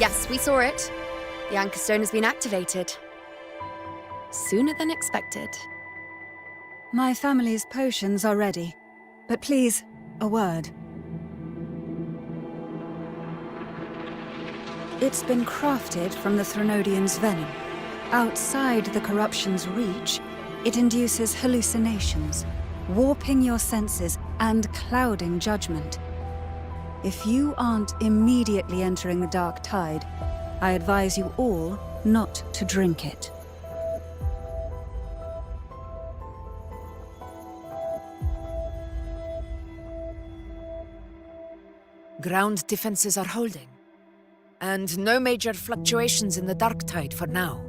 Yes, we saw it. The Anchor Stone has been activated. Sooner than expected. My family's potions are ready. But please, a word. It's been crafted from the Threnodian's venom. Outside the corruption's reach, it induces hallucinations, warping your senses and clouding judgment. If you aren't immediately entering the dark tide, I advise you all not to drink it. Ground defenses are holding, and no major fluctuations in the dark tide for now.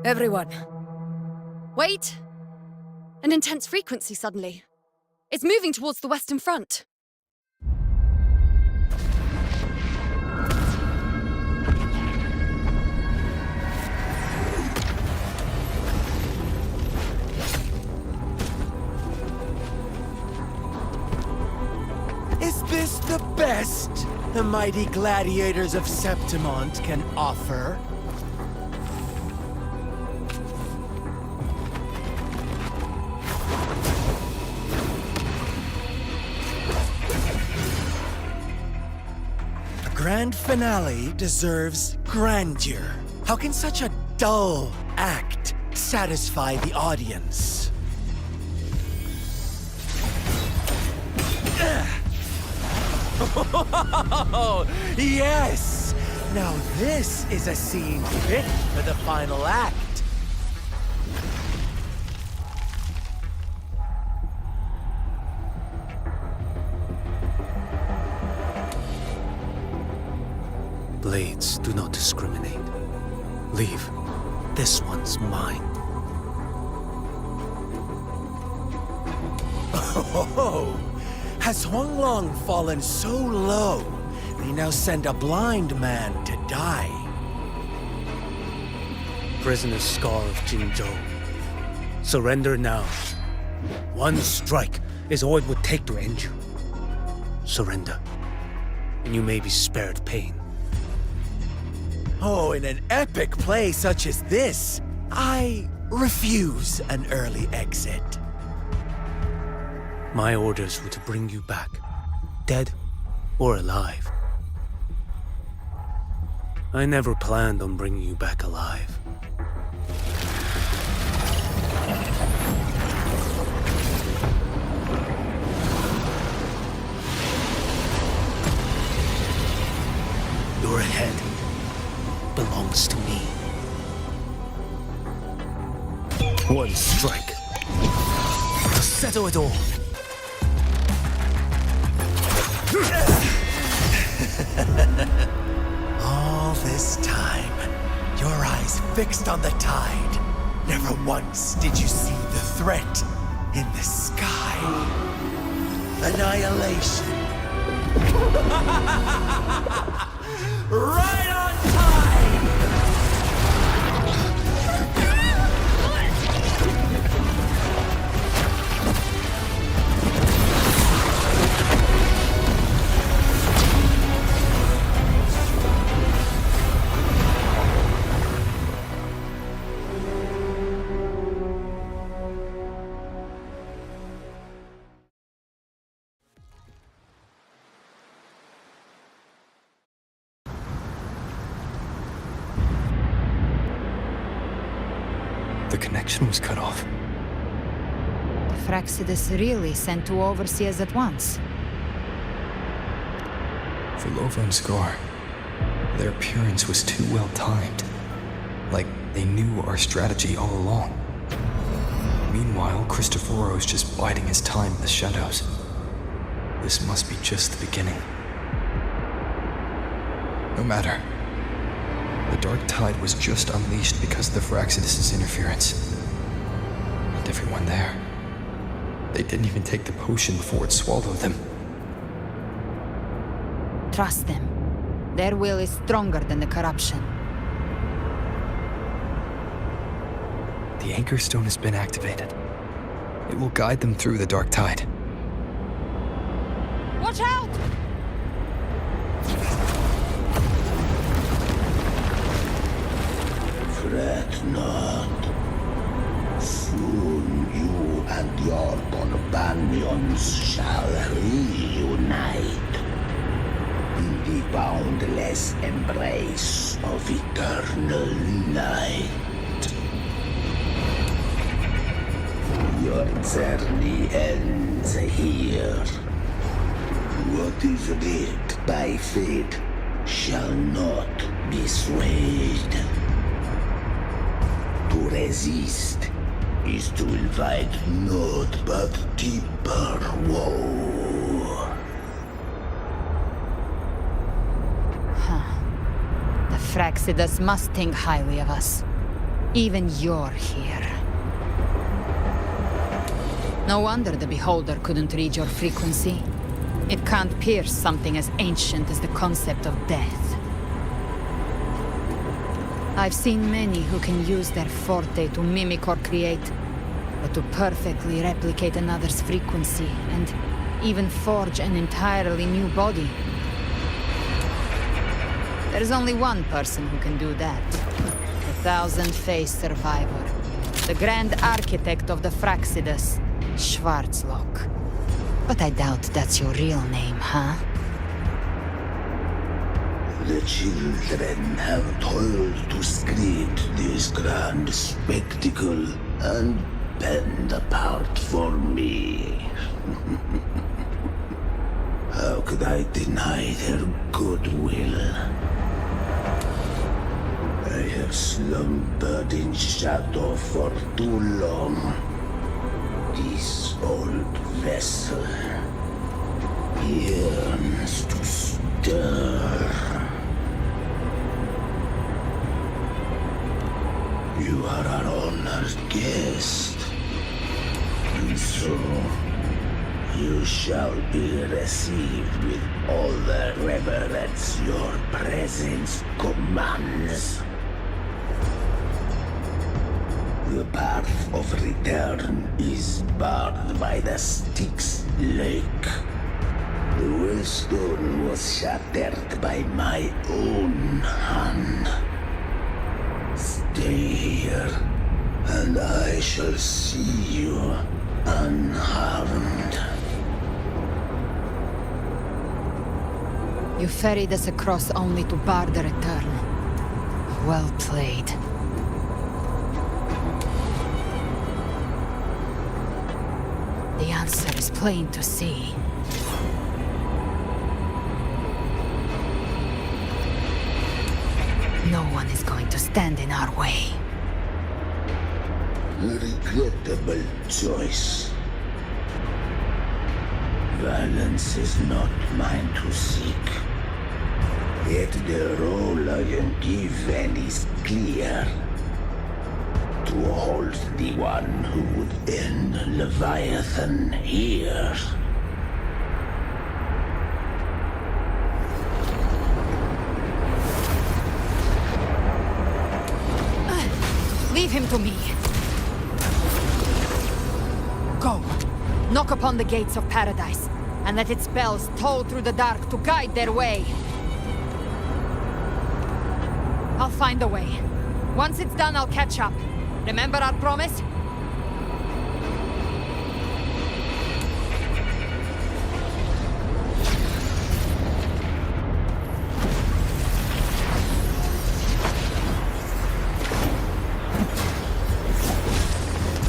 Everyone. Wait! An intense frequency suddenly. It's moving towards the Western Front. Is this the best the mighty gladiators of Septimont can offer? Grand finale deserves grandeur. How can such a dull act satisfy the audience? Oh, yes! Now this is a scene fit for the final act. Blades do not discriminate. Leave. This one's mine. Oh, has Huanglong fallen so low, they now send a blind man to die? Prisoner Scar of Jinzhou. Surrender now. One strike is all it would take to end you. Surrender, and you may be spared pain. Oh, in an epic play such as this, I refuse an early exit. My orders were to bring you back, dead or alive. I never planned on bringing you back alive. Your head belongs to me. One strike to settle it all. All this time, your eyes fixed on the tide. Never once did you see the threat in the sky. Annihilation. Right on time! The connection was cut off. The Fraxidus really sent two overseers at once. For Lova and Scar, their appearance was too well timed. Like they knew our strategy all along. Meanwhile, Cristoforo's just biding his time in the shadows. This must be just the beginning. No matter. The dark tide was just unleashed because of the Fraxidus' interference. And everyone there, they didn't even take the potion before it swallowed them. Trust them. Their will is stronger than the corruption. The Anchor Stone has been activated. It will guide them through the dark tide. Watch out! Fret not. Soon you and your companions shall reunite in the boundless embrace of eternal light. Your journey ends here. What is writ by fate shall not be swayed. To resist is to invite naught but deeper woe. The Fraxidus must think highly of us. Even you're here. No wonder the Beholder couldn't read your frequency. It can't pierce something as ancient as the concept of death. I've seen many who can use their forte to mimic or create, but to perfectly replicate another's frequency and even forge an entirely new body. There's only one person who can do that. The thousand-faced survivor. The grand architect of the Fraxidus, Schwarzlock. But I doubt that's your real name, huh? The children have toiled to script this grand spectacle and bend apart for me. How could I deny their goodwill? I have slumbered in shadow for too long. This old vessel yearns to stir. You are our honored guest, and so you shall be received with all the reverence your presence commands. The path of return is barred by the Styx Lake. The wellstone was shattered by my own hand. Stay here, and I shall see you unharmed. You ferried us across only to bar the return. Well played. The answer is plain to see. No one is going to stand in our way. A regrettable choice. Violence is not mine to seek. Yet the role I am given is clear. To hold the one who would end Leviathan here. Leave him to me. Go. Knock upon the gates of paradise, and let its bells toll through the dark to guide their way. I'll find a way. Once it's done, I'll catch up. Remember our promise?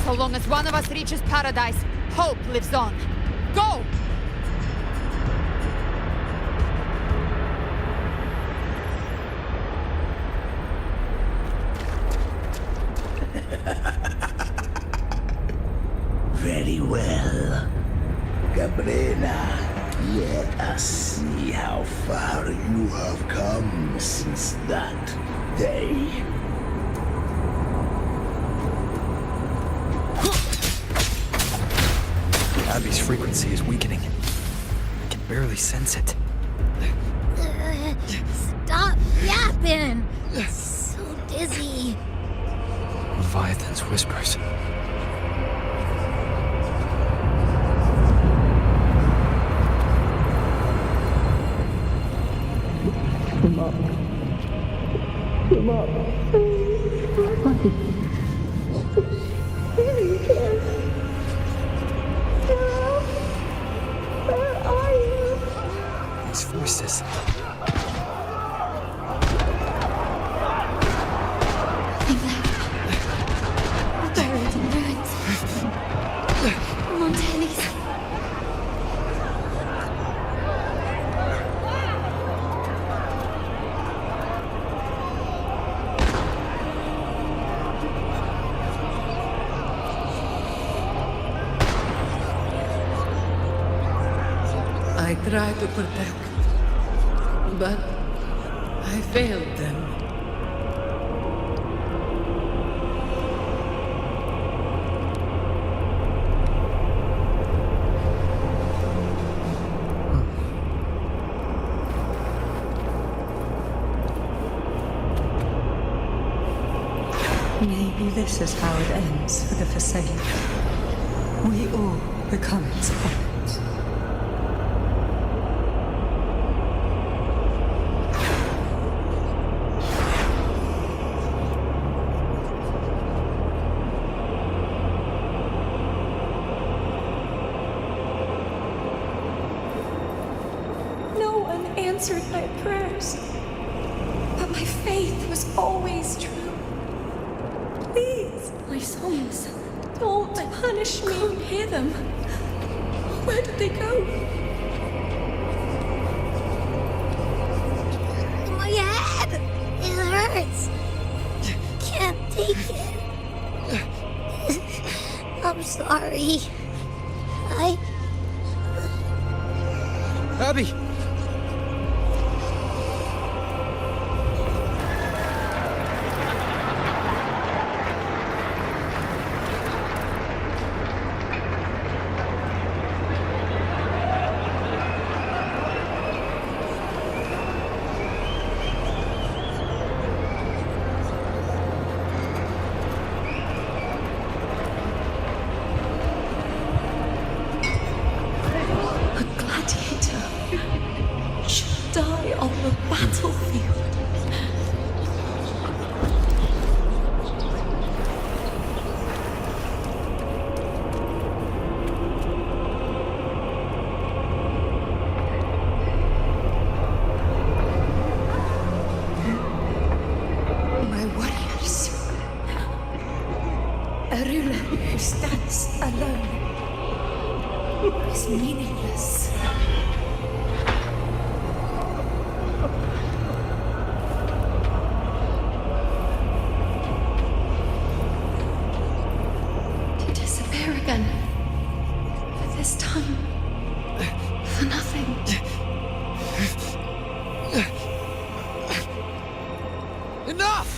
So long as one of us reaches paradise, hope lives on. Go! Very well. Cabrera, Let us see how far you have come since that day. Abby's frequency is weakening. I can barely sense it. Stop yapping! So dizzy. Leviathan's whispers. These voices. Buried in ruins. Montanis. I tried to protect, but I failed them. Maybe this is how it ends for the Forsaken. We all become its puppets. No one answered my prayers, but my faith was always true. Please, my souls, don't punish me. Can't hear them. Where did they go? My head! It hurts! Can't take it. I'm sorry. Abby! A gladiator should die on the battlefield. My warriors. A ruler who stands alone is meaningless. To disappear again. But this time, for nothing. Enough!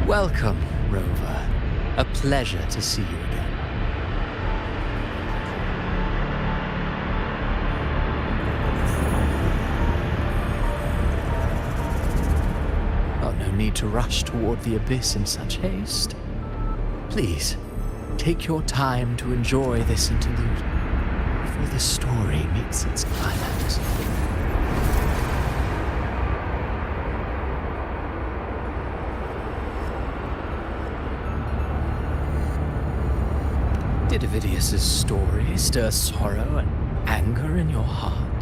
Welcome, Rover. A pleasure to see you again. Oh, no need to rush toward the abyss in such haste. Please, take your time to enjoy this interlude before the story meets its climax. Did Avidius's story stir sorrow and anger in your heart?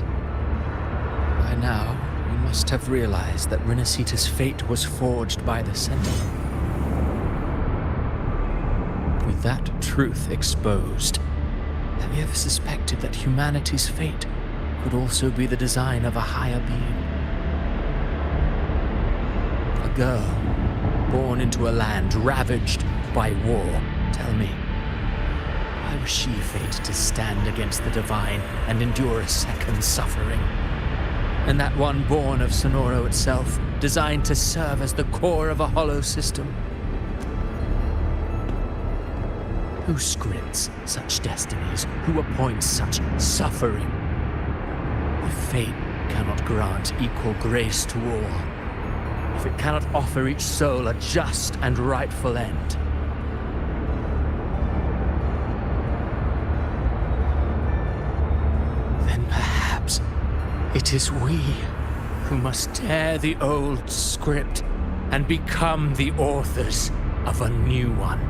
By now, you must have realized that Renacita's fate was forged by the Sentinel. With that truth exposed, have you ever suspected that humanity's fate could also be the design of a higher being? A girl, born into a land ravaged by war. Tell me, why was she fated to stand against the divine and endure a second suffering? And that one born of Sonoro itself, designed to serve as the core of a hollow system? Who scripts such destinies? Who appoints such suffering? If fate cannot grant equal grace to all, if it cannot offer each soul a just and rightful end, then perhaps it is we who must tear the old script and become the authors of a new one.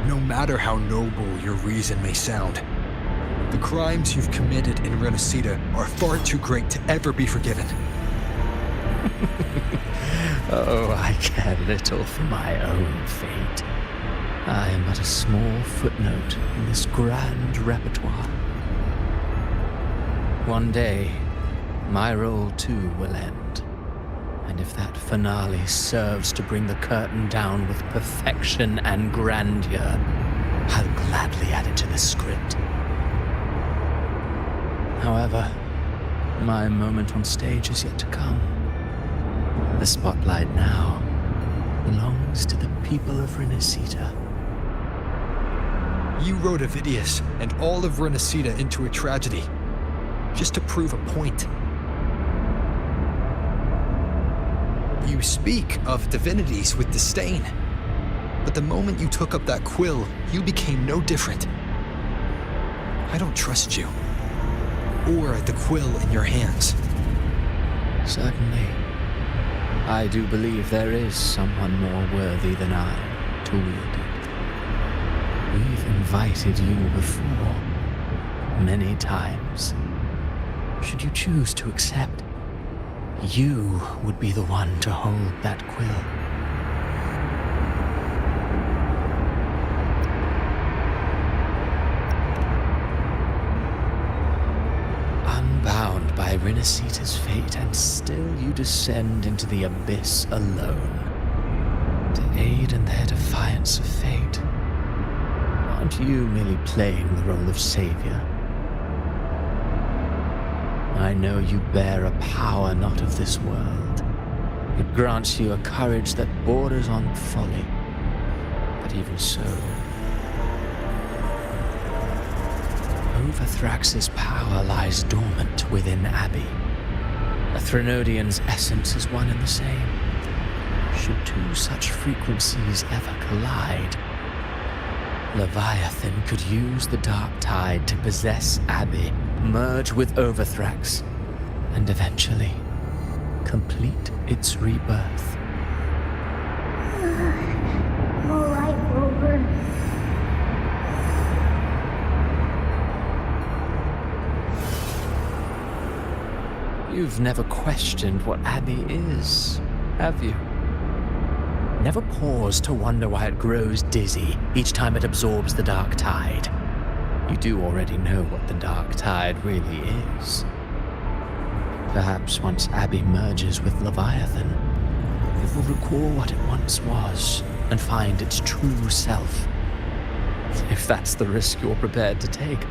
No matter how noble your reason may sound, the crimes you've committed in Renacita are far too great to ever be forgiven. Oh, I care little for my own fate. I am but a small footnote in this grand repertoire. One day, my role too will end. And if that finale serves to bring the curtain down with perfection and grandeur, I'll gladly add it to the script. However, my moment on stage is yet to come. The spotlight now belongs to the people of Renacita. You wrote Avidius and all of Renacita into a tragedy, just to prove a point. You speak of divinities with disdain, but the moment you took up that quill, you became no different. I don't trust you, or the quill in your hands. Certainly. I do believe there is someone more worthy than I to wield it. We've invited you before, many times. Should you choose to accept, you would be the one to hold that quill. Unbound by Renacita's fate, and still you descend into the abyss alone, to aid in their defiance of fate. Aren't you merely playing the role of savior? I know you bear a power not of this world. It grants you a courage that borders on folly. But even so, Overthrax's power lies dormant within Abbey. A Threnodian's essence is one and the same. Should two such frequencies ever collide, Leviathan could use the dark tide to possess Abbey, merge with Overthrax, and eventually complete its rebirth. All right, Rover. You've never questioned what Abbey is, have you? Never paused to wonder why it grows dizzy each time it absorbs the dark tide. You do already know what the dark tide really is. Perhaps once Abbey merges with Leviathan, it will recall what it once was and find its true self. If that's the risk you're prepared to take,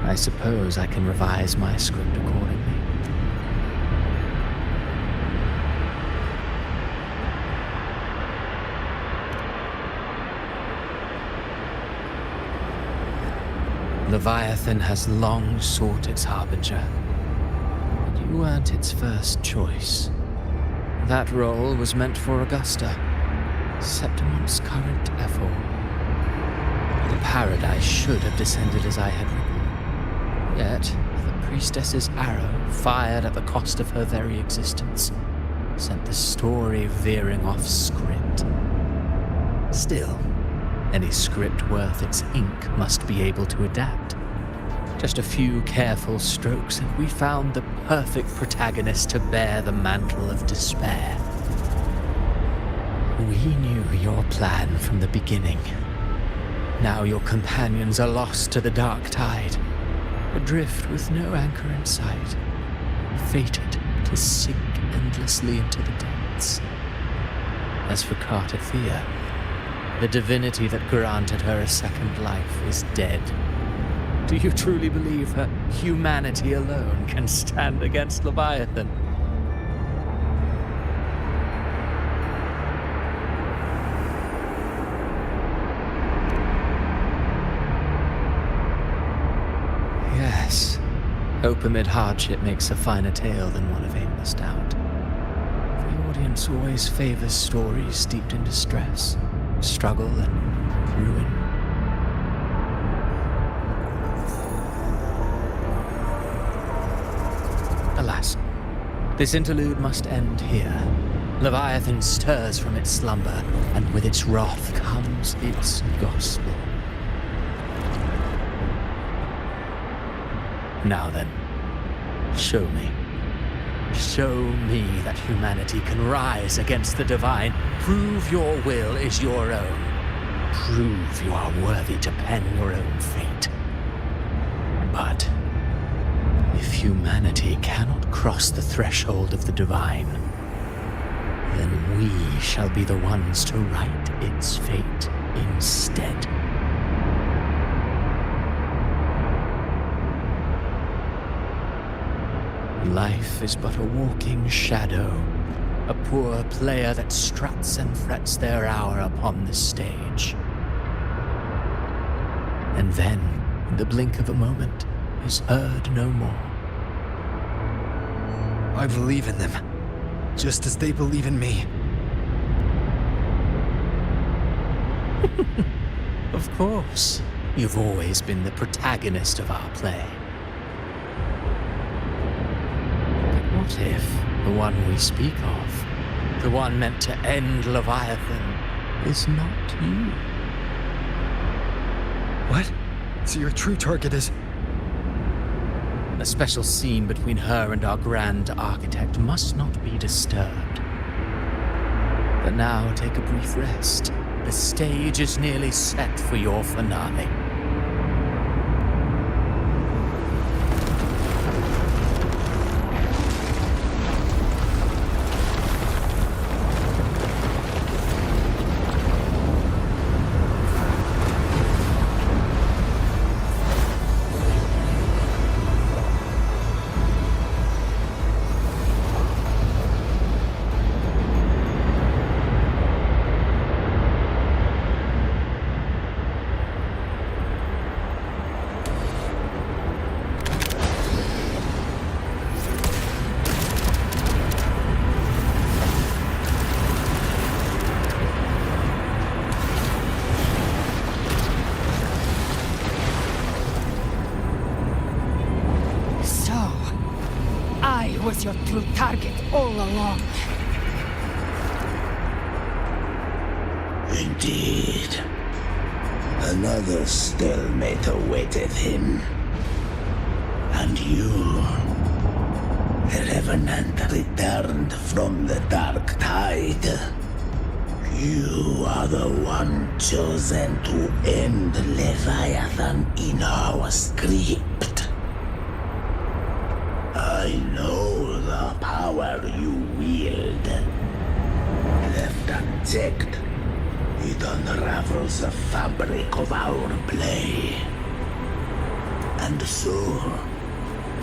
I suppose I can revise my script accordingly. Leviathan has long sought its harbinger, but you weren't its first choice. That role was meant for Augusta, Septimont's current ephor. The paradise should have descended as I had written. Yet, the priestess's arrow fired at the cost of her very existence. sent the story veering off script. Still, any script worth its ink must be able to adapt. Just a few careful strokes and we found the perfect protagonist to bear the mantle of despair. We knew your plan from the beginning. Now your companions are lost to the dark tide, adrift with no anchor in sight, fated to sink endlessly into the depths. As for Cartathea, the divinity that granted her a second life is dead. Do you truly believe her humanity alone can stand against Leviathan? Yes, hope amid hardship makes a finer tale than one of aimless doubt. The audience always favors stories steeped in distress, struggle, and ruin. Alas, this interlude must end here. Leviathan stirs from its slumber, and with its wrath comes its gospel. Now then, show me. Show me that humanity can rise against the divine. Prove your will is your own. Prove you are worthy to pen your own fate. But if humanity cannot cross the threshold of the divine, then we shall be the ones to write its fate instead. Life is but a walking shadow, a poor player that struts and frets their hour upon the stage. And then, in the blink of a moment, is heard no more. I believe in them, just as they believe in me. Of course, you've always been the protagonist of our play. But what if the one we speak of, the one meant to end Leviathan, is not you? What? So your true target is... A special scene between her and our grand architect must not be disturbed. But now take a brief rest. The stage is nearly set for your finale. Was your true target all along. Indeed. Another stalemate awaited him. And you, the Revenant returned from the dark tide. You are the one chosen to end Leviathan in our script. I know the power you wield. Left unchecked, it unravels the fabric of our play. And so,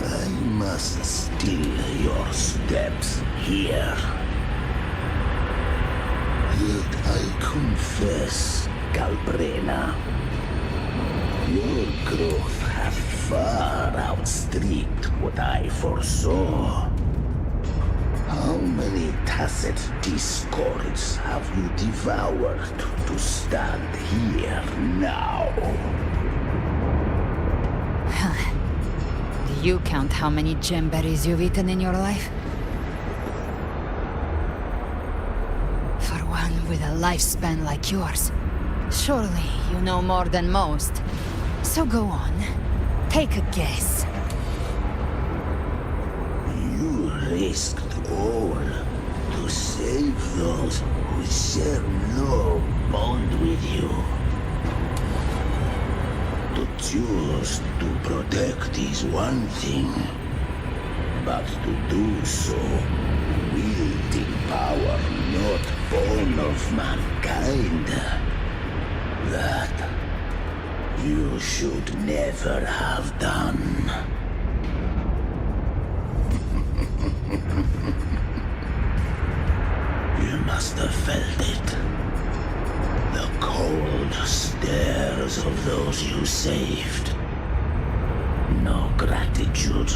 I must steal your steps here. Yet I confess, Galbrena, your growth hath far outstripped what I foresaw. How many tacit discords have you devoured to stand here now? Do you count how many gemberries you've eaten in your life? With a lifespan like yours, surely you know more than most. So go on. Take a guess. You risked all to save those who share no bond with you. To choose to protect is one thing, but to do so wielding power not born of mankind, that you should never have done. You must have felt it. The cold stares of those you saved. No gratitude.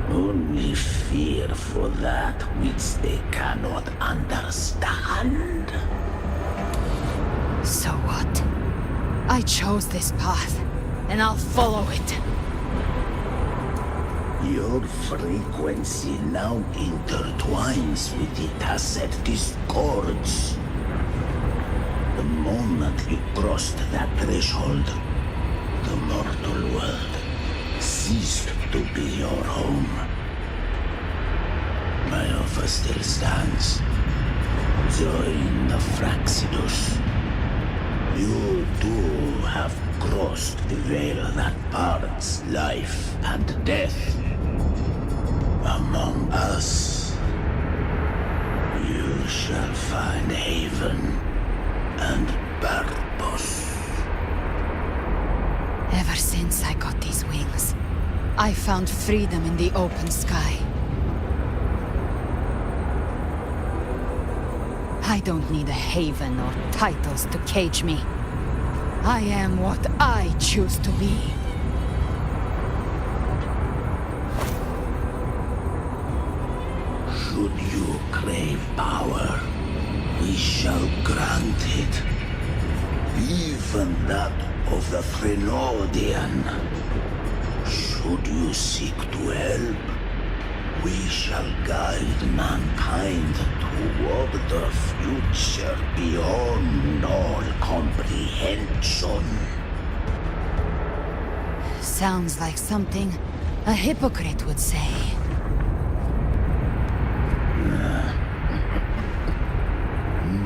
Only fear for that which they cannot understand. So what? I chose this path, and I'll follow it. Your frequency now intertwines with the tacet discords. The moment you crossed that threshold, the mortal world ceased to be your home. My offer still stands. Join the Fraxidus. You too have crossed the veil that parts life and death. Among us, you shall find haven and purpose. Ever since I got these wings, I found freedom in the open sky. I don't need a haven or titles to cage me. I am what I choose to be. Should you crave power, we shall grant it. Even that of the Thenodian. Should you seek to help, we shall guide mankind toward the future beyond all comprehension. Sounds like something a hypocrite would say.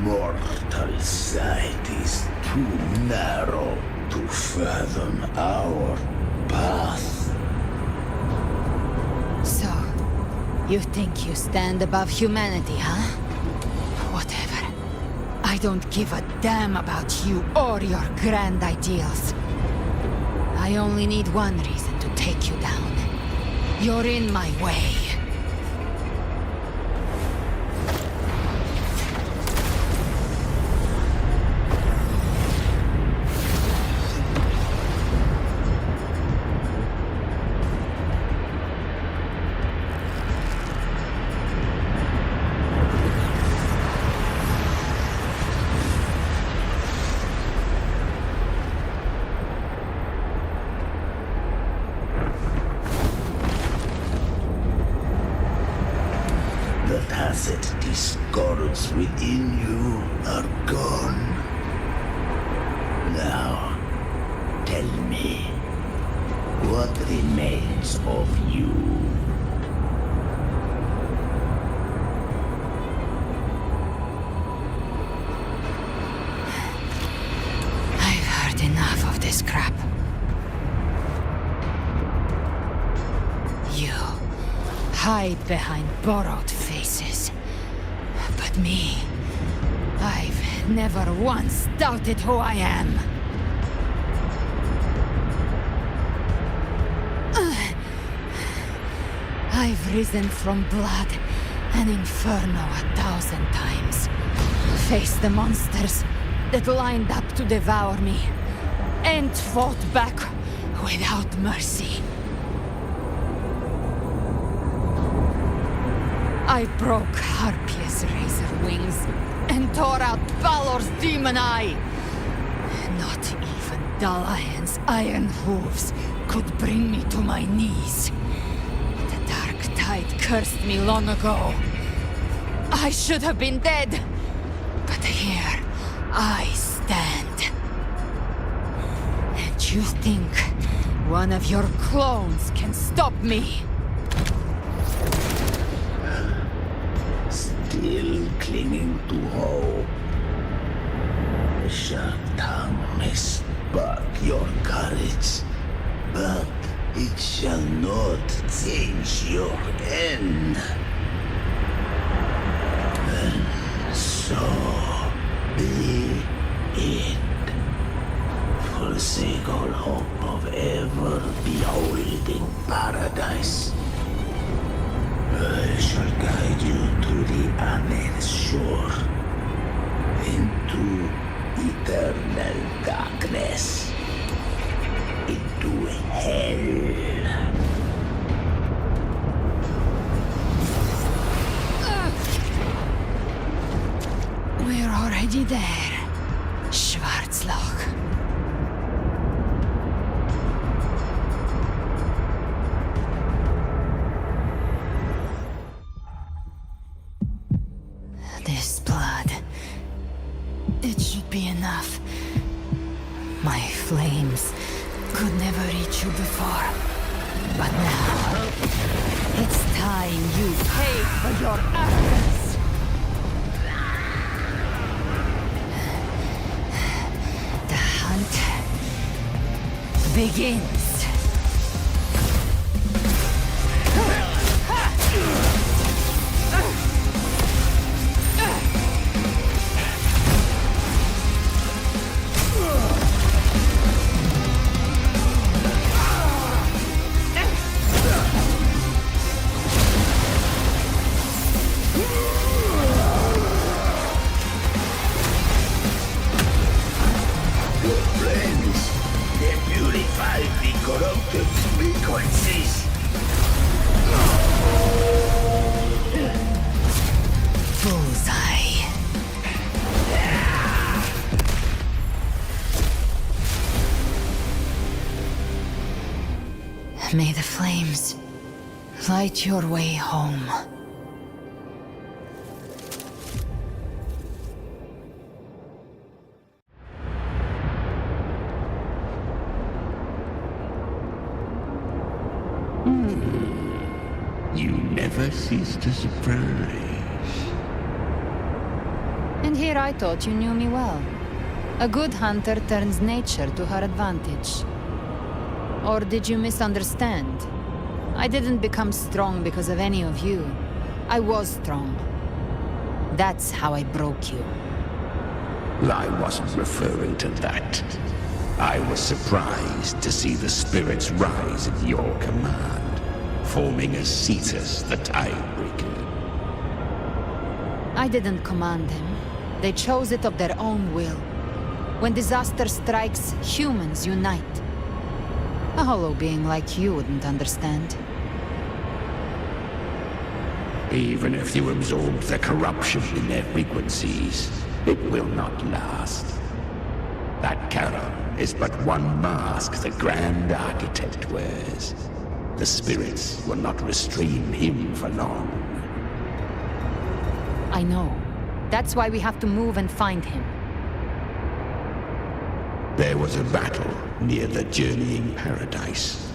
Mortal sight is too narrow to fathom our path. So, you think you stand above humanity, huh? Whatever. I don't give a damn about you or your grand ideals. I only need one reason to take you down. You're in my way. The tacit discords within you are gone. Now, tell me, what remains of you? I've heard enough of this crap. You hide behind borrowed faces. But me, I've never once doubted who I am. I've risen from blood and inferno 1,000 times. Faced the monsters that lined up to devour me, and fought back without mercy. I broke Harpia's razor wings and tore out Balor's demon eye. Not even Dalahan's iron hooves could bring me to my knees. The dark tide cursed me long ago. I should have been dead, but they here I stand. And you think one of your clones can stop me? Still clinging to hope. The sharp tongue may spark your courage, but it shall not change your end. And so be it. Forsake all hope of ever beholding paradise. I shall guide you to the Amen shore, into eternal darkness, into hell. We're already there, Schwarzloch. This blood. It should be enough. My flames could never reach you before. But now, it's time you pay for your arrogance. The hunt begins. May the flames light your way home. You never cease to surprise. And here I thought you knew me well. A good hunter turns nature to her advantage. Or did you misunderstand? I didn't become strong because of any of you. I was strong. That's how I broke you. I wasn't referring to that. I was surprised to see the spirits rise at your command, forming a Cetus, the Tidebreaker. I didn't command them. They chose it of their own will. When disaster strikes, humans unite. A hollow being like you wouldn't understand. Even if you absorb the corruption in their frequencies, it will not last. That Charon is but one mask the Grand Architect wears. The spirits will not restrain him for long. I know. That's why we have to move and find him. There was a battle near the Journeying Paradise.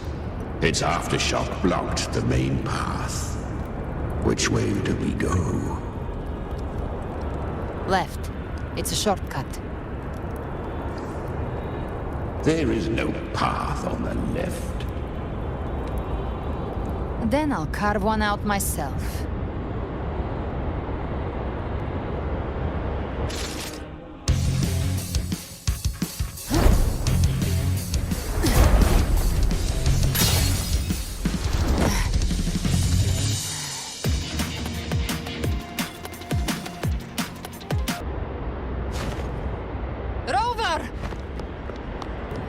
Its aftershock blocked the main path. Which way do we go? Left. It's a shortcut. There is no path on the left. Then I'll carve one out myself.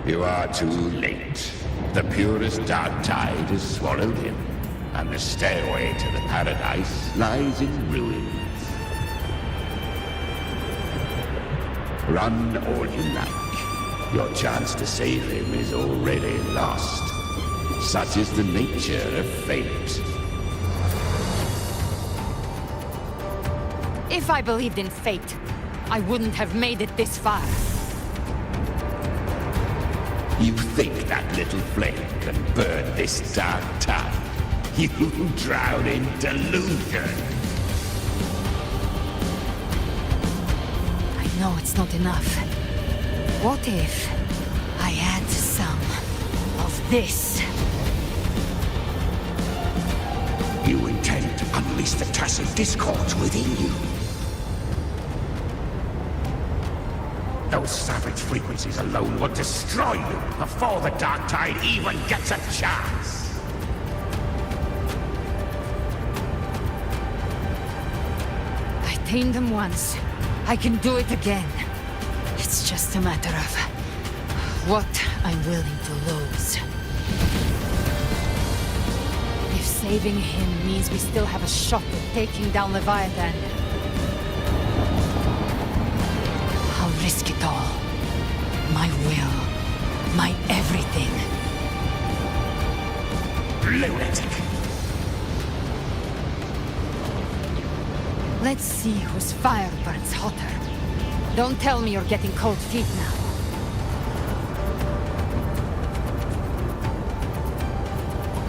You are too late. The purest dark tide has swallowed him, and the stairway to the paradise lies in ruins. Run all you like. Your chance to save him is already lost. Such is the nature of fate. If I believed in fate, I wouldn't have made it this far. You think that little flame can burn this dark tide? You drown in delusion. I know it's not enough. What if I add some of this? You intend to unleash the tacit discords within you. Those savage frequencies alone will destroy you before the dark tide even gets a chance. I tamed them once. I can do it again. It's just a matter of what I'm willing to lose. If saving him means we still have a shot at taking down Leviathan, I'll risk it all. My will. My everything. Lunatic! Let's see whose fire burns hotter. Don't tell me you're getting cold feet now.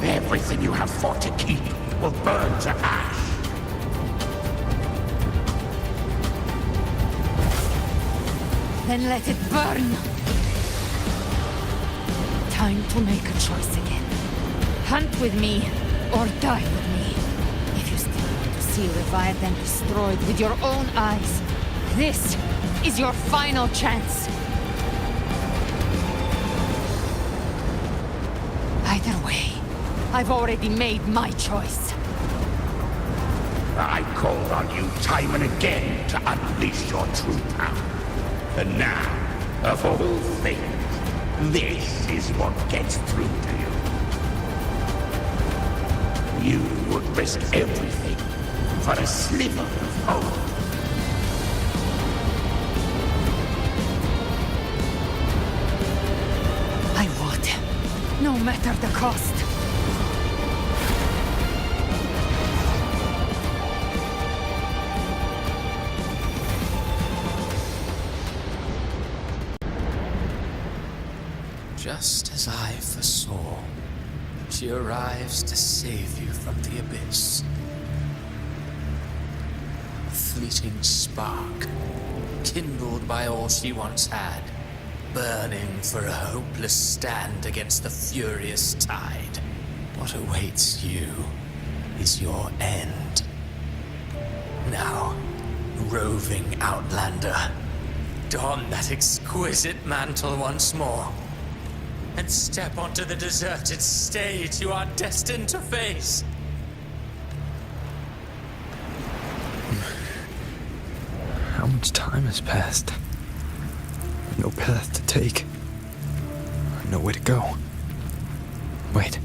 Everything you have fought to keep will burn to ash. Then let it burn! Time to make a choice again. Hunt with me, or die with me. If you still want to see Leviathan destroyed with your own eyes, this is your final chance. Either way, I've already made my choice. I called on you time and again to unleash your true power. And now, of all things, this is what gets through to you. You would risk everything for a sliver of hope. I would, no matter the cost. Just as I foresaw, she arrives to save you from the abyss. A fleeting spark, kindled by all she once had, burning for a hopeless stand against the furious tide. What awaits you is your end. Now, roving outlander, don that exquisite mantle once more, and step onto the deserted stage you are destined to face. How much time has passed? No path to take. No way to go. Wait.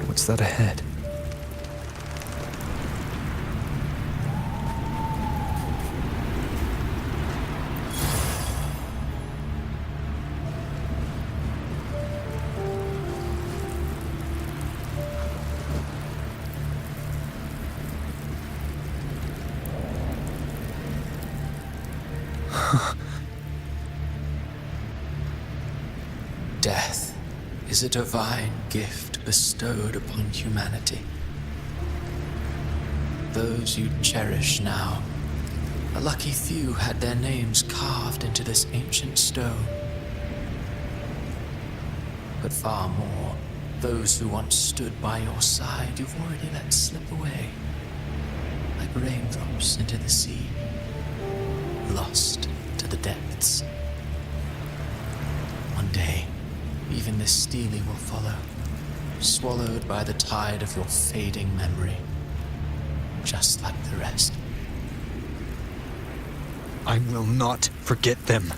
What's that ahead? Death is a divine gift bestowed upon humanity. Those you cherish now, a lucky few had their names carved into this ancient stone. But far more, those who once stood by your side you've already let slip away, like raindrops into the sea, lost to the depths. One day, even this Steely will follow, swallowed by the tide of your fading memory, just like the rest. I will not forget them.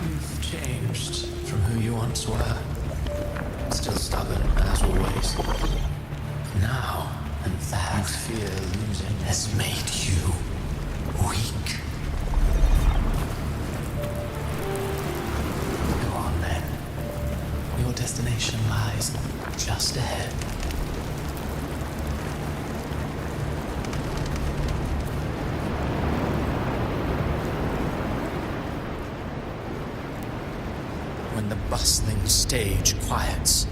You've changed from who you once were. Still stubborn, as always. Now, and that fear losing has made you weak. Go on then. Your destination lies just ahead. when the bustling stage quiets.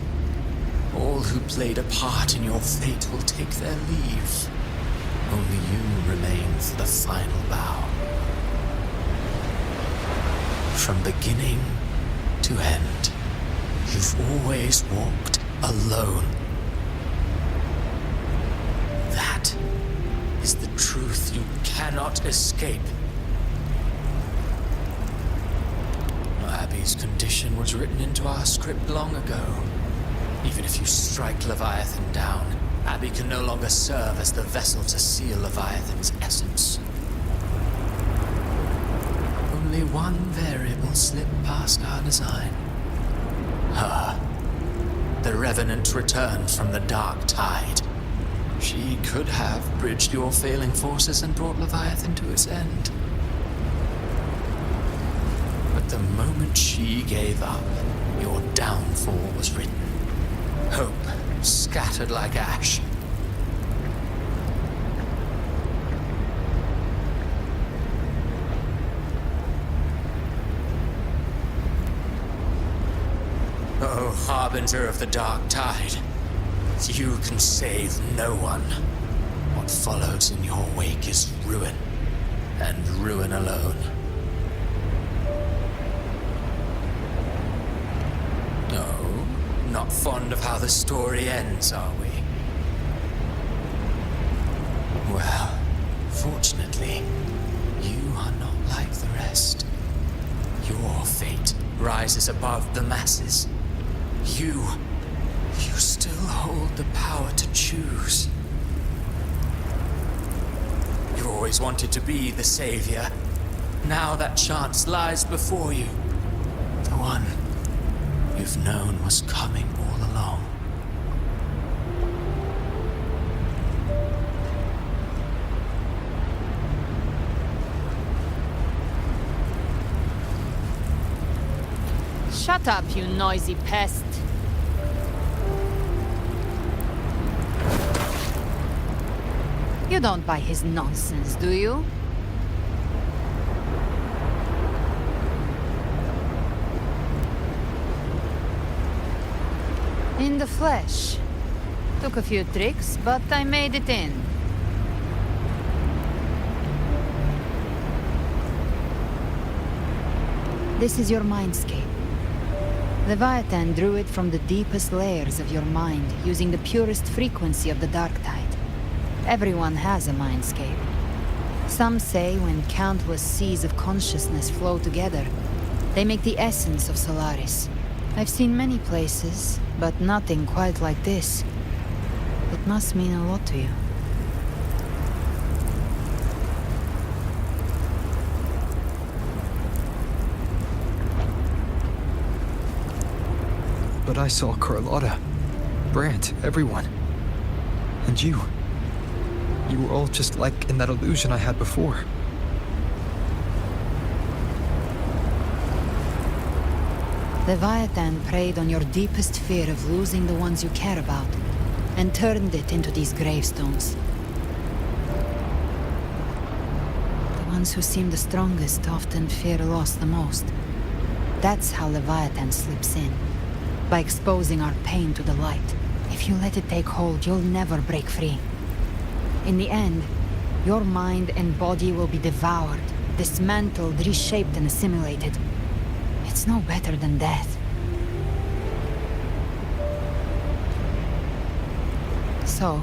All who played a part in your fate will take their leave. Only you remain for the final bow. From beginning to end, you've always walked alone. That is the truth you cannot escape. Abby's condition was written into our script long ago. Even if you strike Leviathan down, Abby can no longer serve as the vessel to seal Leviathan's essence. Only one variable slipped past our design. Her. The Revenant returned from the dark tide. She could have bridged your failing forces and brought Leviathan to its end. But the moment she gave up, your downfall was written. Hope scattered like ash. Oh, harbinger of the dark tide, you can save no one. What follows in your wake is ruin, and ruin alone. No, not fond of how the story ends, are we? Well, fortunately, you are not like the rest. Your fate rises above the masses. You still hold the power to choose. You always wanted to be the savior. Now that chance lies before you. The one you've known was coming all along. Shut up, you noisy pest. You don't buy his nonsense, do you? In the flesh. Took a few tricks, but I made it in. This is your mindscape. Leviathan drew it from the deepest layers of your mind, using the purest frequency of the dark tide. Everyone has a mindscape. Some say when countless seas of consciousness flow together, they make the essence of Solaris. I've seen many places, but nothing quite like this. It must mean a lot to you. But I saw Carlotta, Brant, everyone. And you. You were all just like in that illusion I had before. Leviathan preyed on your deepest fear of losing the ones you care about, and turned it into these gravestones. The ones who seem the strongest often fear loss the most. That's how Leviathan slips in, by exposing our pain to the light. If you let it take hold, you'll never break free. In the end, your mind and body will be devoured, dismantled, reshaped, and assimilated. It's no better than death. So,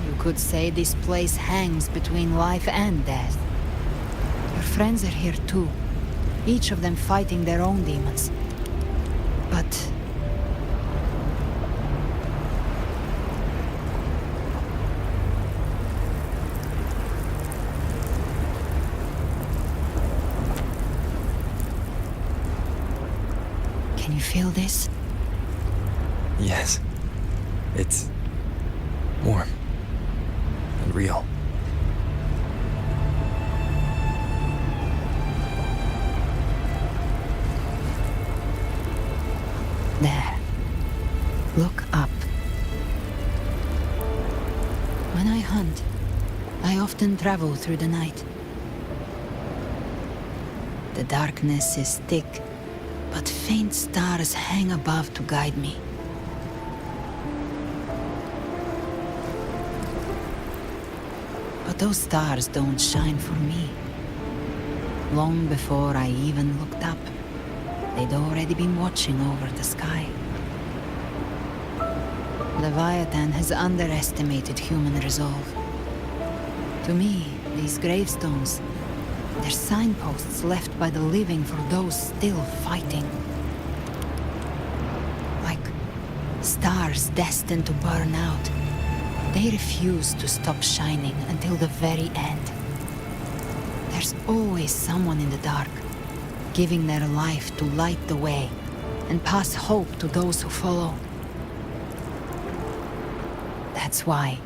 you could say this place hangs between life and death. Your friends are here too, each of them fighting their own demons. But can you feel this? Yes. It's warm and real. There. Look up. When I hunt, I often travel through the night. The darkness is thick, but faint stars hang above to guide me. But those stars don't shine for me. Long before I even looked up, they'd already been watching over the sky. Leviathan has underestimated human resolve. To me, these gravestones, they're signposts left by the living for those still fighting. Like stars destined to burn out, they refuse to stop shining until the very end. There's always someone in the dark, giving their life to light the way and pass hope to those who follow. That's why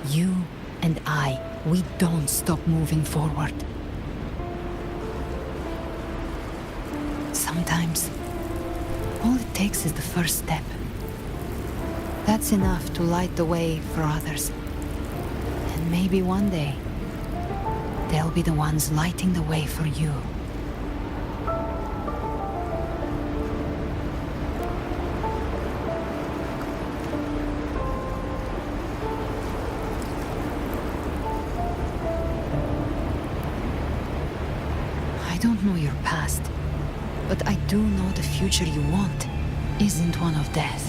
you and I, we don't stop moving forward. Sometimes, all it takes is the first step. That's enough to light the way for others. And maybe one day, they'll be the ones lighting the way for you. I don't know your past, but I do know the future you want isn't one of death.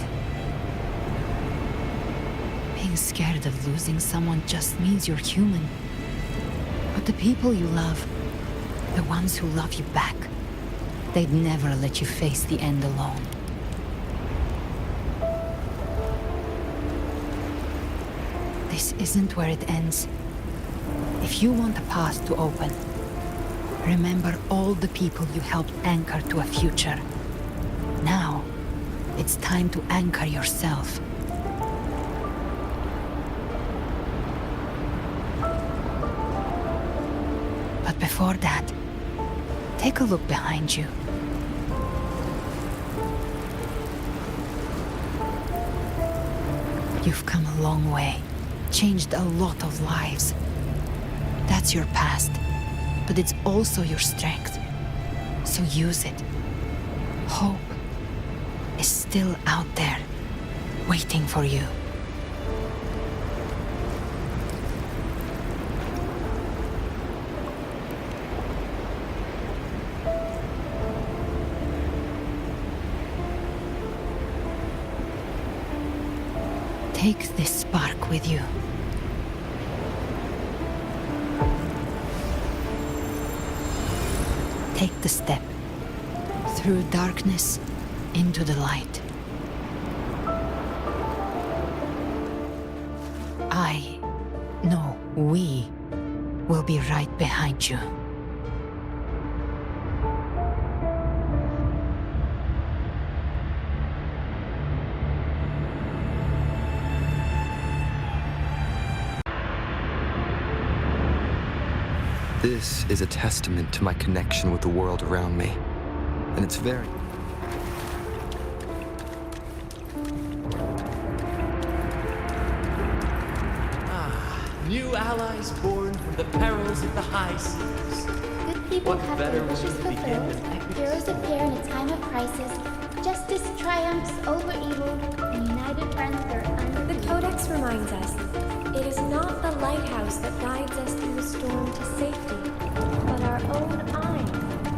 Being scared of losing someone just means you're human. But the people you love, the ones who love you back, they'd never let you face the end alone. This isn't where it ends. If you want a path to open, remember all the people you helped anchor to a future. Now, it's time to anchor yourself. But before that, take a look behind you. You've come a long way, changed a lot of lives. That's your past, but it's also your strength. So use it. Hope is still out there, waiting for you. Take this spark with you. Take the step through darkness into the light. We will be right behind you. This is a testament to my connection with the world around me. And it's very... New allies born from the perils of the high seas. Good people What have better their way wishes to begin fulfilled. than epic Heroes appear in a time of crisis. Justice triumphs over evil, and united friends are under The Codex reminds us, it is not the lighthouse that guides us through the storm to safety, but our own eyes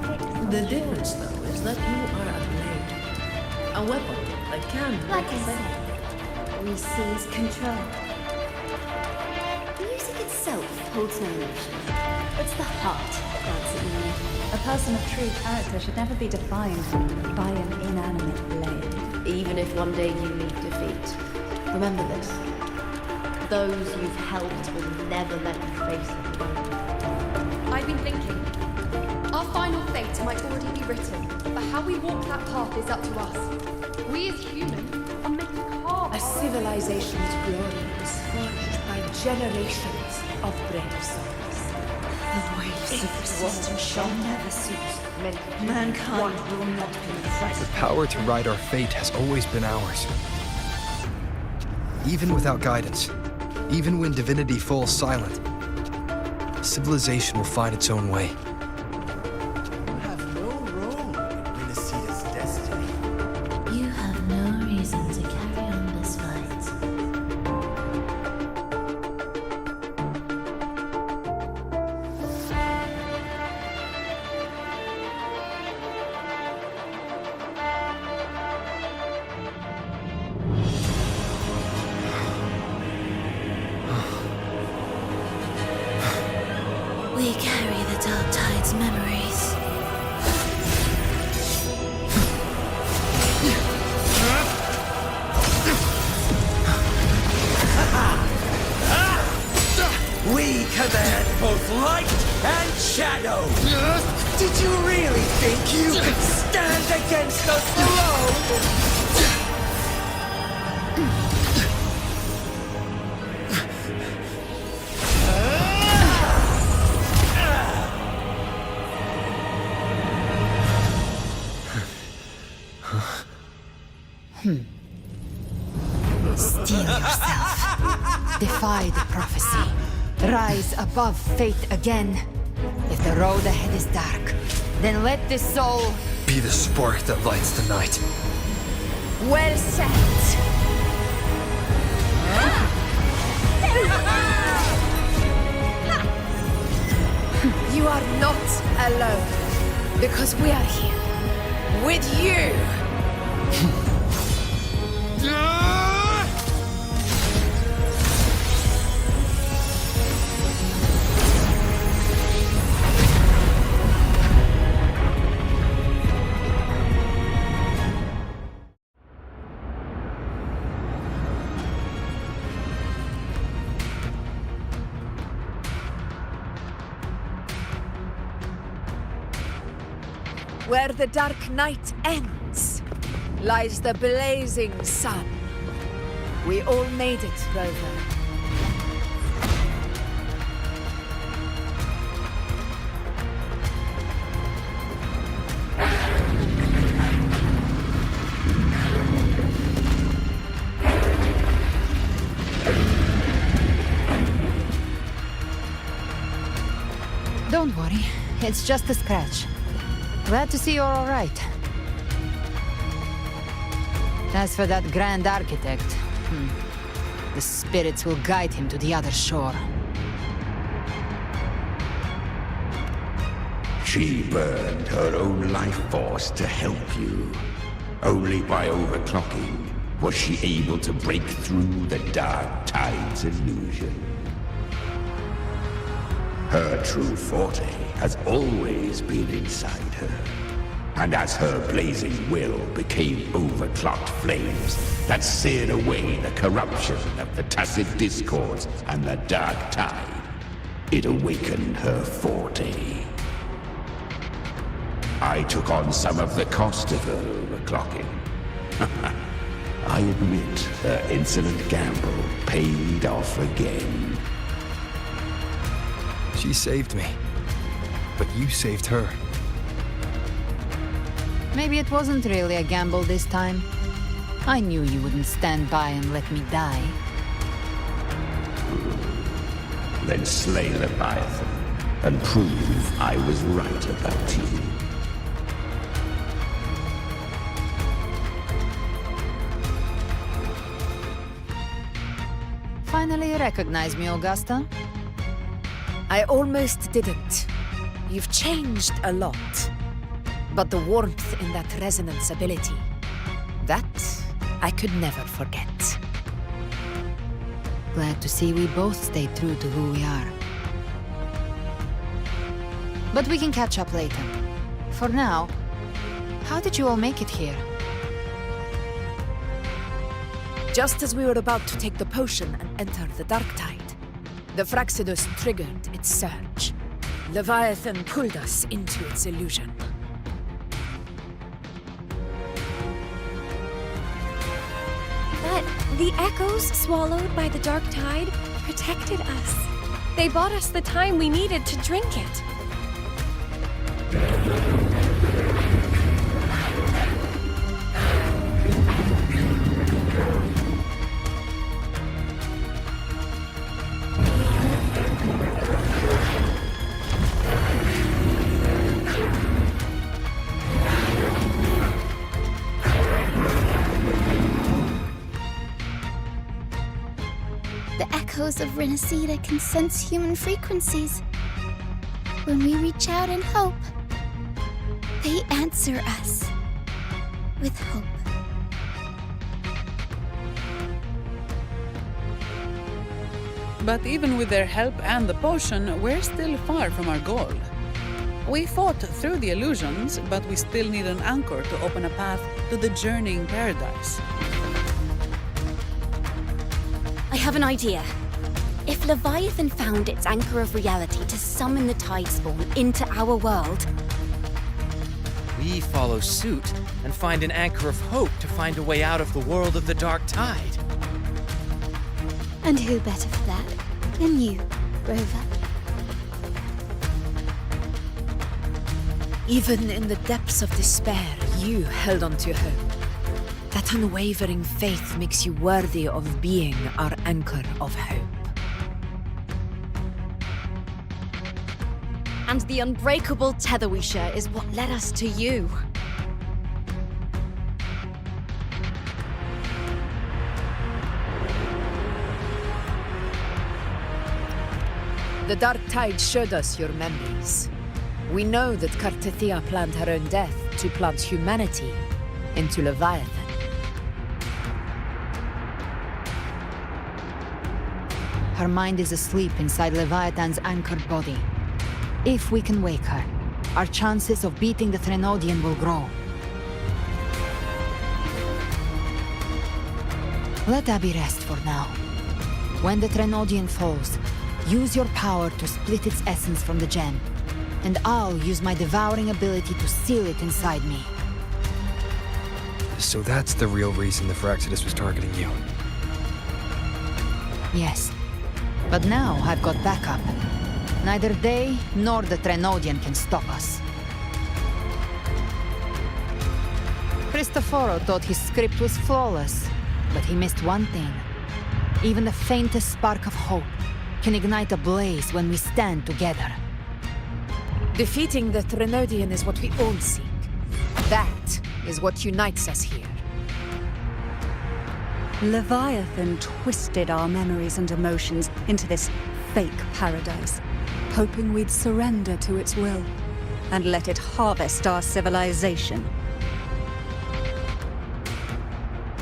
fixed on The shore. difference, though, is that you are a blade. A weapon that can... Like I said, we seize control. Music itself holds no emotion. It's the heart that grants it meaning. A person of true character should never be defined by an inanimate blade. Even if one day you meet defeat, remember this. Those you've helped will never let you face it alone. I've been thinking. Our final fate might already be written, but how we walk that path is up to us. We as humans are meant to carve A civilization's glory is forged by generations of brave souls. The waves of resistance shall never cease. Mankind will not be The frightened. power to ride our fate has always been ours. Even without guidance, even when divinity falls silent, civilization will find its own way. You have no role in Renicida's think you can stand against us alone? Steel yourself. Defy the prophecy. Rise above fate again. If the road ahead is dark, then let this soul Be the spark that lights the night. well set. You are not alone, because we are here with you. Where the dark night ends, lies the blazing sun. We all made it, Rover. Don't worry, it's just a scratch. Glad to see you're all right. As for that Grand Architect, the spirits will guide him to the other shore. She burned her own life force to help you. Only by overclocking was she able to break through the Dark Tide's illusion. Her true forte has always been inside her. And as her blazing will became overclocked flames that seared away the corruption of the tacit discords and the Dark Tide, it awakened her forte. I took on some of the cost of her overclocking. I admit her insolent gamble paid off again. She saved me. But you saved her. Maybe it wasn't really a gamble this time. I knew you wouldn't stand by and let me die. Then slay Leviathan and prove I was right about you. Finally recognize me, Augusta? I almost didn't. You've changed a lot. But the warmth in that resonance ability, that I could never forget. Glad to see we both stayed true to who we are. But we can catch up later. For now, how did you all make it here? Just as we were about to take the potion and enter the Dark Tide, the Fraxidus triggered its surge. Leviathan pulled us into its illusion. But the echoes swallowed by the Dark Tide protected us. They bought us the time we needed to drink it. The echoes of Renacida can sense human frequencies. When we reach out in hope, they answer us with hope. But even with their help and the potion, we're still far from our goal. We fought through the illusions, but we still need an anchor to open a path to the journeying paradise. I have an idea. If Leviathan found its anchor of reality to summon the Tidespawn into our world, we follow suit and find an anchor of hope to find a way out of the world of the dark tide. And who better for that than you, Rover? Even in the depths of despair, you held on to hope. That unwavering faith makes you worthy of being our anchor of hope. And the unbreakable tether we share is what led us to you. The dark tide showed us your memories. We know that Kartithia planned her own death to plant humanity into Leviathan. Her mind is asleep inside Leviathan's anchored body. If we can wake her, our chances of beating the Threnodian will grow. Let Abby rest for now. When the Threnodian falls, use your power to split its essence from the gem, and I'll use my devouring ability to seal it inside me. So that's the real reason the Fraxidus was targeting you. Yes. But now I've got backup. Neither they nor the Threnodian can stop us. Cristoforo thought his script was flawless, but he missed one thing. Even the faintest spark of hope can ignite a blaze when we stand together. Defeating the Threnodian is what we all seek. That is what unites us here. Leviathan twisted our memories and emotions into this fake paradise, hoping we'd surrender to its will and let it harvest our civilization.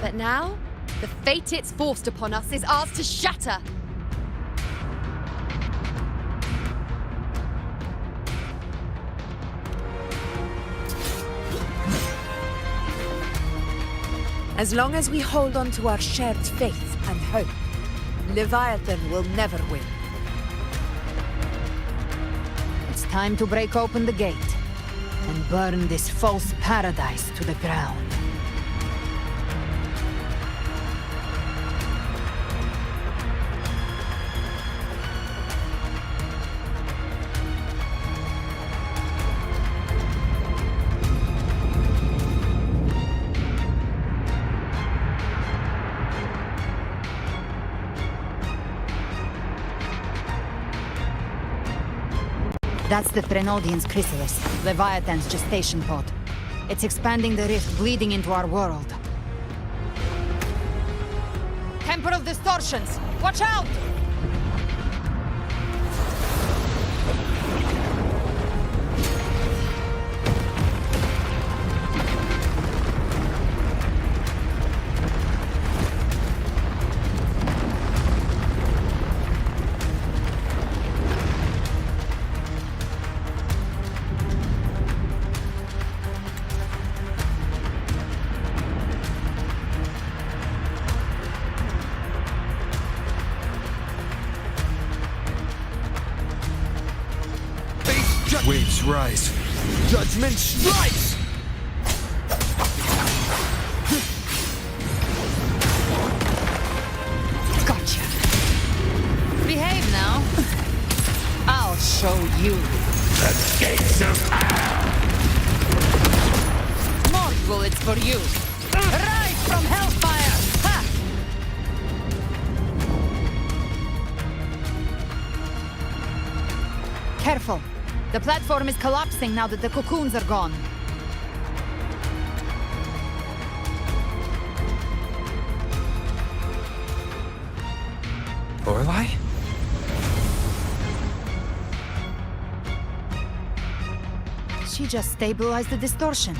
But now, the fate it's forced upon us is ours to shatter. As long as we hold on to our shared faith and hope, Leviathan will never win. It's time to break open the gate and burn this false paradise to the ground. That's the Threnodian's chrysalis, Leviathan's gestation pod. It's expanding the rift, bleeding into our world. Temporal distortions! Watch out! Waves rise. Judgment strikes! Gotcha. Behave now. I'll show you. The gates of hell! More bullets for you. Rise from hellfire! Ha! Careful. The platform is collapsing now that the cocoons are gone. Lorelei? She just stabilized the distortion.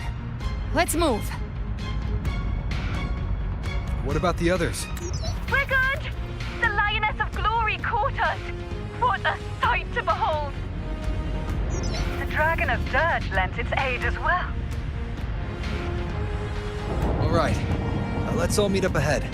Let's move. What about the others? We're good! The Lioness of Glory caught us! What a sight to behold! The Dragon of Dirt lent its aid as well. All right. Let's all meet up ahead.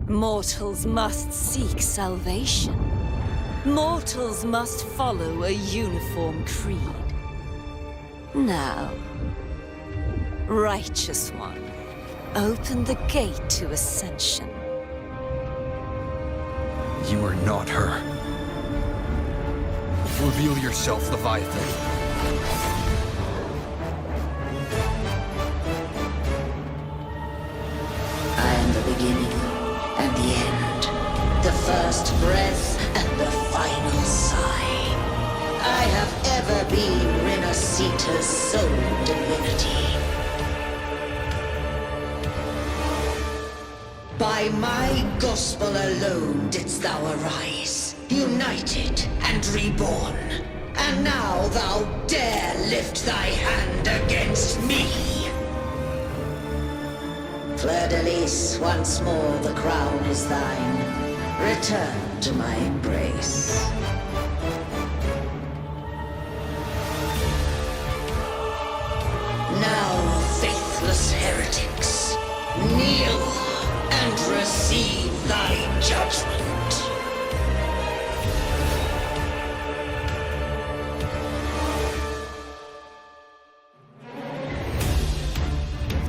Mortals must seek salvation. Mortals must follow a uniform creed. Now, Righteous One, open the gate to ascension. You are not her. Reveal yourself, Leviathan. I am the beginning and the end, the first breath and the final sigh. I have ever been Renacita's sole divinity. By my gospel alone didst thou arise, united and reborn. And now thou dare lift thy hand against me. Fleur-de-Lis, once more the crown is thine. Return to my embrace. Now, faithless heretics, kneel and receive thy judgment.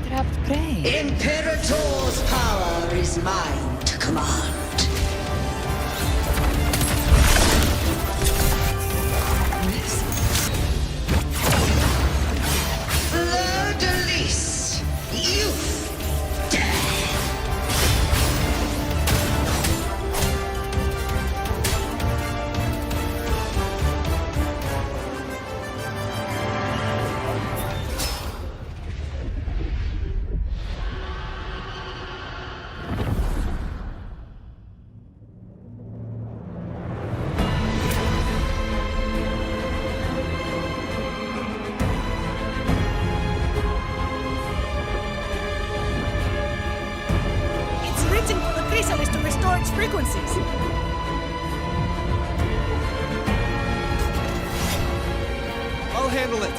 Trapped prey. Imperator's power is mine to command. Fleur-de-Lis, you dare! To restore its frequencies. I'll handle it.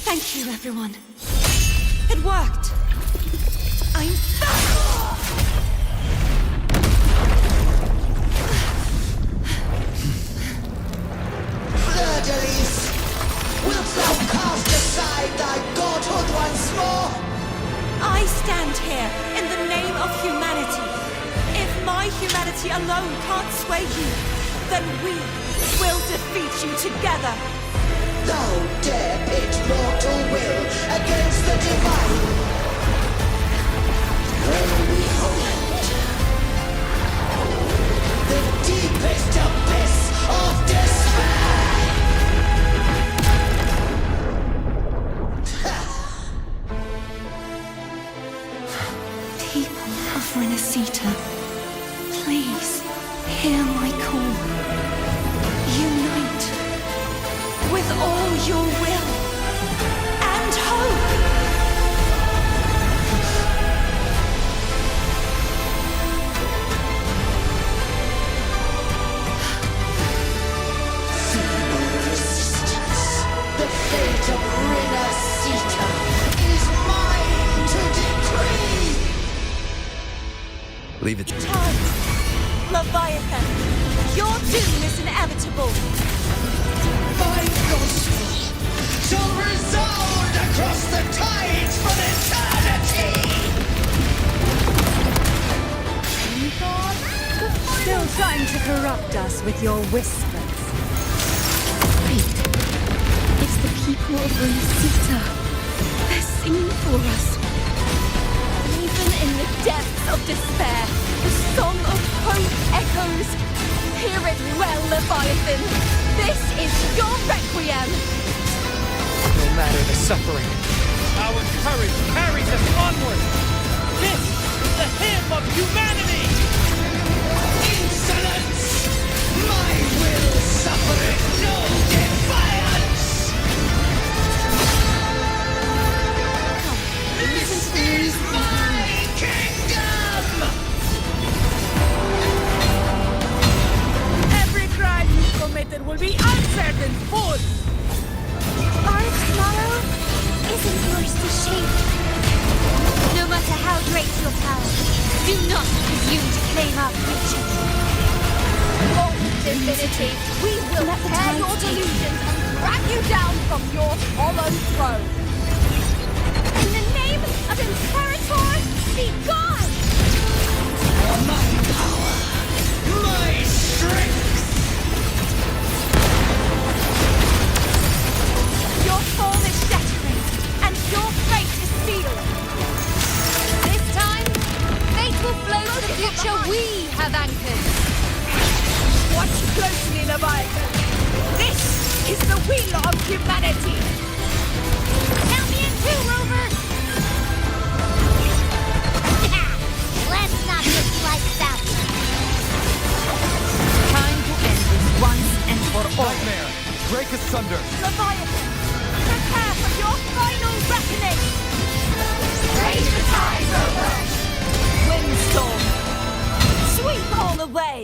Thank you, everyone. It worked. I'm back! Fleur-de-Lis, wilt thou cast aside thy godhood once more? I stand here in the name of humanity. If my humanity alone can't sway you, then we will defeat you together. Thou dare pit mortal will against the divine. Then behold, the deepest abyss of despair. People of Renacita, please hear my call. Unite with all your will and hope. Feeble resistance, the fate of Renacita is mine to decree. Leave it. Time, Leviathan, your doom is inevitable. My gospel shall resound across the tides for eternity! Still trying to corrupt us with your whispers. Wait. It's the people of Renacita. They're singing for us. Even in the depths of despair, the song of hope echoes. Hear it well, Leviathan. This is your requiem. No matter the suffering, our courage carries us onward. This is the hymn of humanity. Insolence! My will suffereth no defiance! This is my kingdom! you to claim our future. Oh, divinity, we will tear your delusions and drag you down from your hollow throne. In the name of Imperator, be gone! My power, my strength! Your form is shattering, and your fate is sealed. This time, fate will flow to the future we have anchored. Watch closely, Leviathan. This is the wheel of humanity. Count me in too, Rover! Let's knock this lights out. Time to end this once and for all. Nightmare, break asunder. Leviathan, prepare for your final reckoning! Raise the tide, Rover! Windstorm! Sweep all away!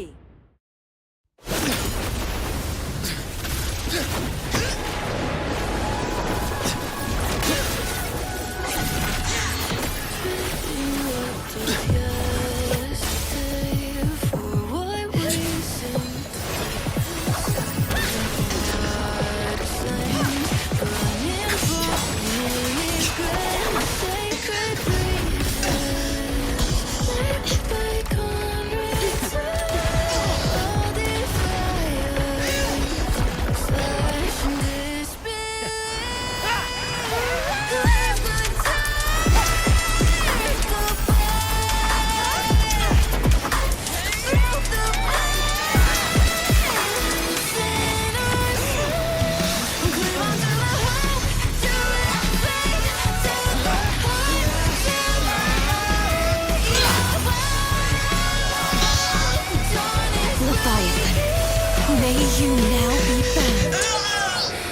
May you now be bound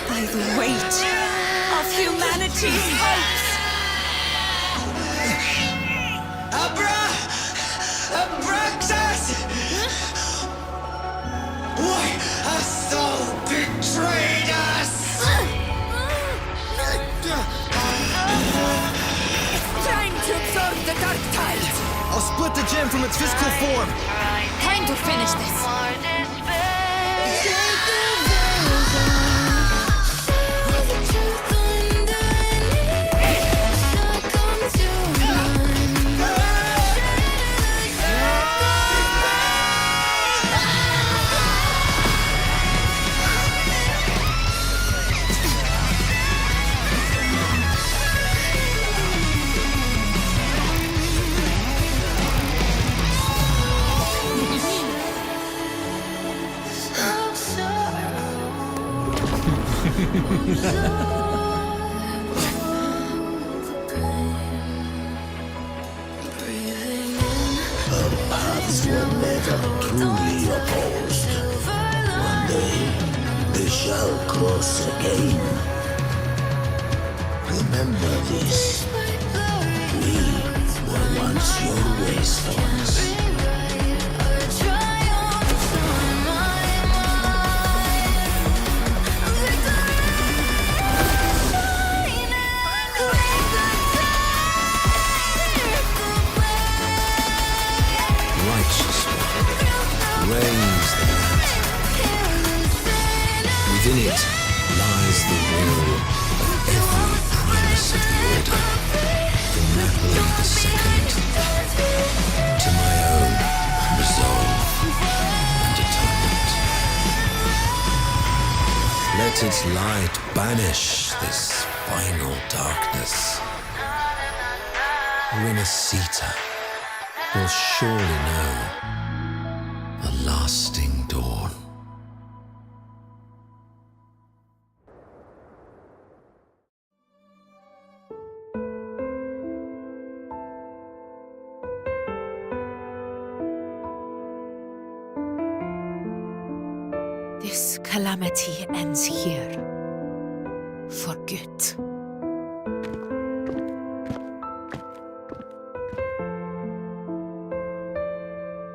by the weight of humanity's hopes. Abraxas! Why hast thou betrayed us? It's time to absorb the dark tide. I'll split the gem from its physical form. Time to finish this. Our paths were never truly opposed. One day, they shall cross again. Remember this. We were once your wastelands. Righteous one, reigns the land. Within it lies the will of every primus of the order, from Napoli II to my own resolve and atonement. Let its light banish this final darkness. Renacita will surely know a lasting dawn. This calamity ends here. For good.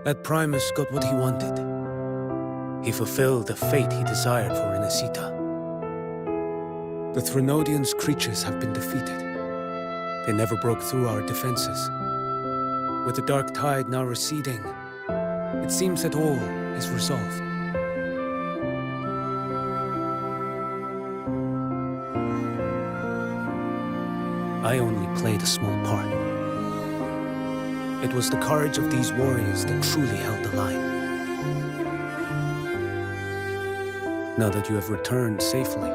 That Primus got what he wanted. He fulfilled the fate he desired for Renacita. The Threnodians' creatures have been defeated. They never broke through our defenses. With the dark tide now receding, it seems that all is resolved. I only played a small part. It was the courage of these warriors that truly held the line. Now that you have returned safely,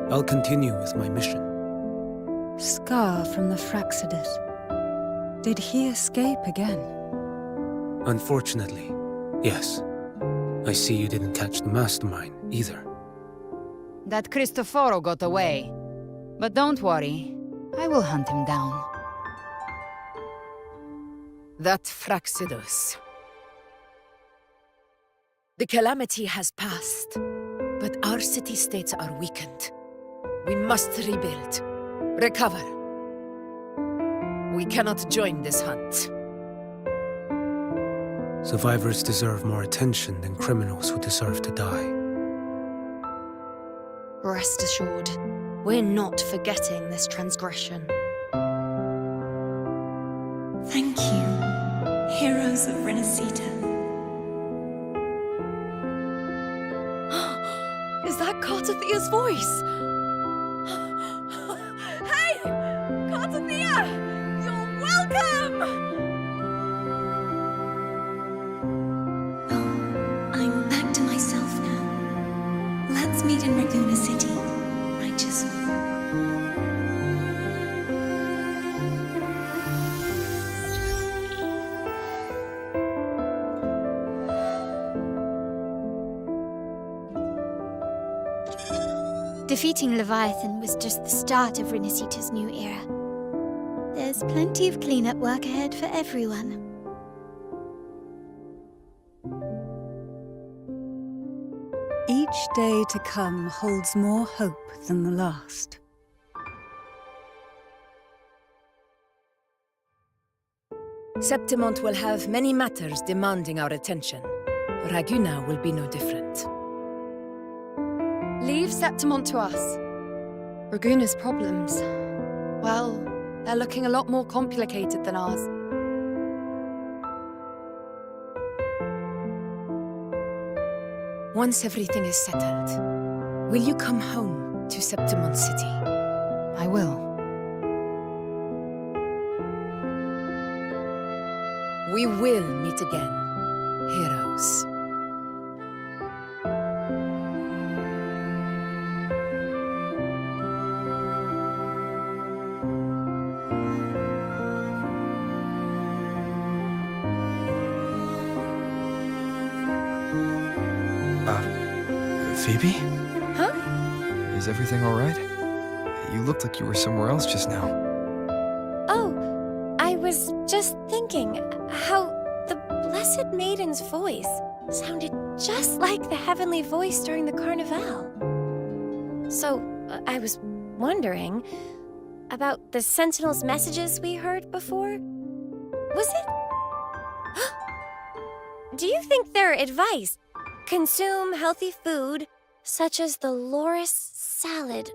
I'll continue with my mission. Scar from the Fraxidus. Did he escape again? Unfortunately, yes. I see you didn't catch the mastermind either. That Cristoforo got away. But don't worry, I will hunt him down. That Fraxidus. The calamity has passed, but our city-states are weakened. We must rebuild, recover. We cannot join this hunt. Survivors deserve more attention than criminals who deserve to die. Rest assured, we're not forgetting this transgression. Thank you, heroes of Renacita. Is that Cartathia's voice? Hey! Cartathia! You're welcome! I'm back to myself now. Let's meet in Raguna City, righteous one. Defeating Leviathan was just the start of Renacita's new era. There's plenty of cleanup work ahead for everyone. Each day to come holds more hope than the last. Septimont will have many matters demanding our attention. Raguna will be no different. Leave Septimont to us. Raguna's problems, well, they're looking a lot more complicated than ours. Once everything is settled, will you come home to Septimont City? I will. We will meet again, heroes. Phoebe? Huh? Is everything all right? You looked like you were somewhere else just now. Oh, I was just thinking how the Blessed Maiden's voice sounded just like the heavenly voice during the Carnival. So, I was wondering about the Sentinel's messages we heard before. Was it? Do you think their advice, consume healthy food, such as the Loris salad,